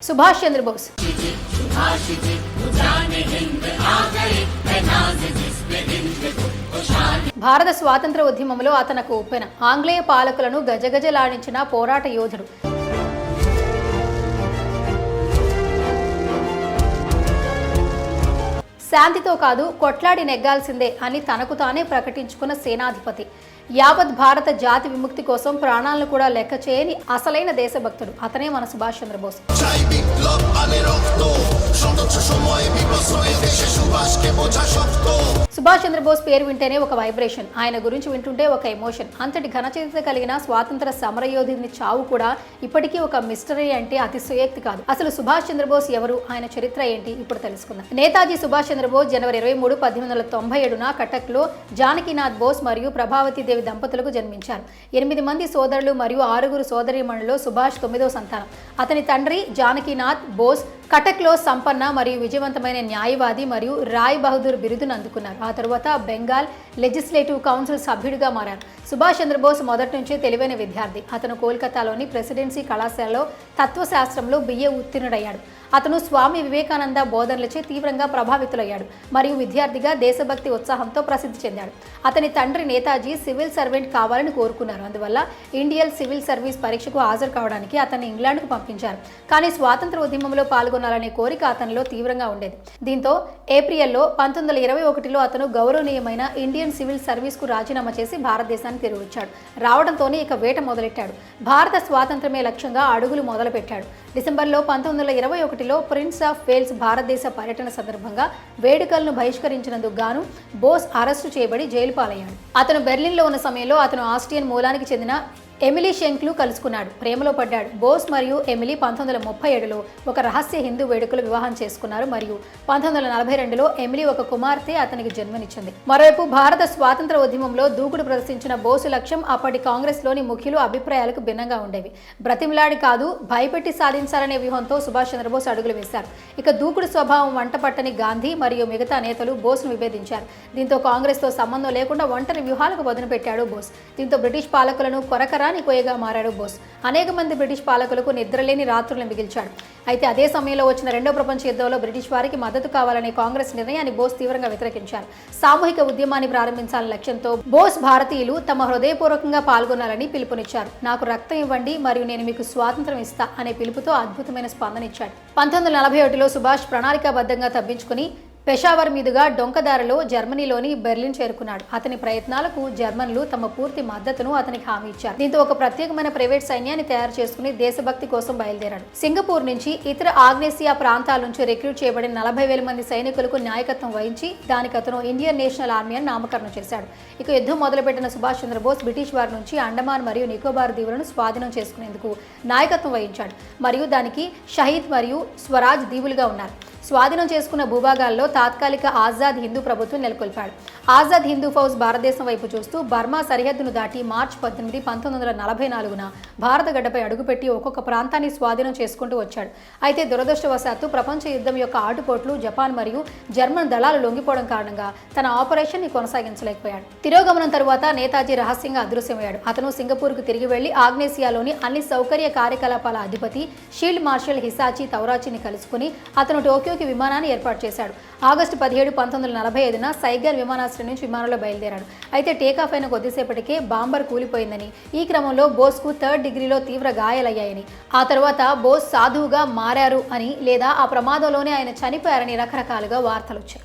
సుభాష్ చంద్రబోస్ భారత స్వాతంత్ర ఉద్యమంలో అతనకు ఉప్పెన. ఆంగ్లేయ పాలకులను గజగజలాడించిన పోరాట యోధుడు. శాంతితో కాదు, కొట్లాడి నెగ్గాల్సిందే అని తనకు తానే ప్రకటించుకున్న సేనాధిపతి. యావత్ భారత జాతి విముక్తి కోసం ప్రాణాలను కూడా లెక్క చేయని అసలైన దేశభక్తుడు. అతనే మన సుభాష్ చంద్రబోస్. సుభాష్ చంద్రబోస్ పేరు వింటేనే ఒక వైబ్రేషన్, ఆయన గురించి వింటుంటే ఒక ఎమోషన్. అంతటి ఘనచరిత్ర కలిగిన స్వాతంత్ర సమరయోధుని చావు కూడా ఇప్పటికీ ఒక మిస్టరీ అంటే అతిశయోక్తి కాదు. అసలు సుభాష్ చంద్రబోస్ ఎవరు, ఆయన చరిత్ర ఏంటి, ఇప్పుడు తెలుసుకుందాం. నేతాజీ సుభాష్ చంద్రబోస్ జనవరి 23, 1897 కటక్లో జానకీనాథ్ బోస్ మరియు ప్రభావతి దేవి దంపతులకు జన్మించారు. 8 మంది సోదరులు మరియు 6 సోదరీమణులలో సుభాష్ 9వ సంతానం. అతని తండ్రి జానకీనాథ్ బోస్ కటక్లో సంపన్న మరియు విజయవంతమైన న్యాయవాది మరియు రాయ్ బహదూర్ బిరుదును అందుకున్నారు. ఆ తరువాత బెంగాల్ లెజిస్లేటివ్ కౌన్సిల్ సభ్యుడిగా మారారు. సుభాష్ చంద్రబోస్ మొదటి నుంచి తెలివైన విద్యార్థి. అతను కోల్కతాలోని ప్రెసిడెన్సీ కళాశాలలో తత్వశాస్త్రంలో BA ఉత్తీర్ణుడయ్యాడు. అతను స్వామి వివేకానంద బోధనలచే తీవ్రంగా ప్రభావితులయ్యాడు మరియు విద్యార్థిగా దేశభక్తి ఉత్సాహంతో ప్రసిద్ధి చెందాడు. అతని తండ్రి నేతాజీ సివిల్ సర్వెంట్ కావాలని కోరుకున్నారు. అందువల్ల ఇండియన్ సివిల్ సర్వీస్ పరీక్షకు హాజరు కావడానికి అతన్ని ఇంగ్లాండ్కు పంపించారు. కానీ స్వాతంత్ర ఉద్యమంలో పాల్గొనాలనే కోరిక అతనిలో తీవ్రంగా ఉండేది. దీంతో ఏప్రిల్లో 1921లో అతను గౌరవనీయమైన ఇండియన్ సివిల్ సర్వీస్కు రాజీనామా చేసి భారతదేశానికి తిరిగి వచ్చాడు. రావడంతోనే ఇక వేట మొదలెట్టాడు. భారత స్వాతంత్రమే లక్ష్యంగా అడుగులు మొదలుపెట్టాడు. డిసెంబర్లో 1921లో ప్రిన్స్ ఆఫ్ వేల్స్ భారతదేశ పర్యటన సందర్భంగా వేడుకలను బహిష్కరించినందుకు గాను బోస్ అరెస్టు చేయబడి జైలు పాలయ్యాడు. అతను బెర్లిన్లో ఉన్న సమయంలో అతను ఆస్ట్రియన్ మూలానికి చెందిన ఎమిలీ షెంక్లు కలుసుకున్నాడు. ప్రేమలో పడ్డాడు. బోస్ మరియు ఎమిలీ 1937లో ఒక రహస్య హిందూ వేడుకలు వివాహం చేసుకున్నారు మరియు 1942లో ఎమిలీ ఒక కుమార్తె అతనికి జన్మనిచ్చింది. మరోవైపు భారత స్వాతంత్ర ఉద్యమంలో దూకుడు ప్రదర్శించిన బోసు లక్ష్యం అప్పటి కాంగ్రెస్లోని ముఖ్యులు అభిప్రాయాలకు భిన్నంగా ఉండేవి. బ్రతిమలాడి కాదు, భయపెట్టి సాధించాలనే వ్యూహంతో సుభాష్ చంద్రబోస్ అడుగులు వేశారు. ఇక దూకుడు స్వభావం వంట పట్టని గాంధీ మరియు మిగతా నేతలు బోస్ను విభేదించారు. దీంతో కాంగ్రెస్తో సంబంధం లేకుండా ఒంటరి వ్యూహాలకు వదిలిపెట్టాడు బోస్. దీంతో బ్రిటిష్ పాలకులను కొరకరా కోయగా మారాడు బోస్. అనేక మంది బ్రిటిష్ పాలకులకు నిద్రలేని రాత్రులను మిగిల్చాడు. అయితే అదే సమయంలో వచ్చిన రెండో ప్రపంచ యుద్ధంలో బ్రిటిష్ వారికి మద్దతు కావాలనే కాంగ్రెస్ నిర్ణయాన్ని బోస్ తీవ్రంగా వ్యతిరేకించారు. సామూహిక ఉద్యమాన్ని ప్రారంభించాలనే లక్ష్యంతో బోస్ భారతీయులు తమ హృదయపూర్వకంగా పాల్గొనాలని పిలుపునిచ్చారు. నాకు రక్తం ఇవ్వండి మరియు నేను మీకు స్వాతంత్రం ఇస్తా అనే పిలుపుతో అద్భుతమైన స్పందన ఇచ్చాడు. 1941లో సుభాష్ ప్రణాళికాబద్ధంగా తప్పించుకుని పెషావర్ మీదుగా డొంకదారిలో జర్మనీలోని బెర్లిన్ చేరుకున్నాడు. అతని ప్రయత్నాలకు జర్మన్లు తమ పూర్తి మద్దతును అతనికి హామీ ఇచ్చారు. దీంతో ఒక ప్రత్యేకమైన ప్రైవేట్ సైన్యాన్ని తయారు చేసుకుని దేశభక్తి కోసం బయలుదేరాడు. సింగపూర్ నుంచి ఇతర ఆగ్నేసియా ప్రాంతాల నుంచి రిక్రూట్ చేయబడిన 40,000 మంది సైనికులకు నాయకత్వం వహించి దానికి అతను ఇండియన్ నేషనల్ ఆర్మీ అని నామకరణం చేశాడు. ఇక యుద్ధం మొదలుపెట్టిన సుభాష్ చంద్రబోస్ బ్రిటిష్ వారి నుంచి అండమాన్ మరియు నికోబార్ దీవులను స్వాధీనం చేసుకునేందుకు నాయకత్వం వహించాడు మరియు దానికి షహీద్ మరియు స్వరాజ్ దీవులుగా ఉన్నారు. స్వాధీనం చేసుకున్న భూభాగాల్లో తాత్కాలిక ఆజాద్ హిందూ ప్రభుత్వం నెలకొల్పాడు. ఆజాద్ హిందూ ఫౌజ్ భారతదేశం వైపు చూస్తూ బర్మా సరిహద్దును దాటి మార్చి 18, 1944 భారత గడ్డపై అడుగుపెట్టి ఒక్కొక్క ప్రాంతాన్ని స్వాధీనం చేసుకుంటూ వచ్చాడు. అయితే దురదృష్టవశాత్తు ప్రపంచ యుద్ధం యొక్క ఆటుపోట్లు, జపాన్ మరియు జర్మన్ దళాలు లొంగిపోవడం కారణంగా తన ఆపరేషన్ ని కొనసాగించలేకపోయాడు. తిరోగమనం తరువాత నేతాజీ రహస్యంగా అదృశ్యమయ్యాడు. అతను సింగపూర్కు తిరిగి వెళ్లి ఆగ్నేసియాలోని అన్ని సౌకర్య కార్యకలాపాల అధిపతి షీల్డ్ మార్షల్ హిసాచి తౌరాచిని కలుసుకుని అతను టోక్యో విమానాన్ని ఏర్పాటు చేశాడు. ఆగస్టు 17, 1945 సైగన్ విమానాశ్రయం నుంచి విమానంలో బయలుదేరాడు. అయితే టేకాఫ్ అయిన కొద్దిసేపటికే బాంబర్ కూలిపోయిందని, ఈ క్రమంలో బోస్కు 3rd డిగ్రీలో తీవ్ర గాయాలయ్యాయని, ఆ తర్వాత బోస్ సాధువుగా మారారు అని లేదా ఆ ప్రమాదంలోనే ఆయన చనిపోయారని రకరకాలుగా వార్తలు వచ్చాయి.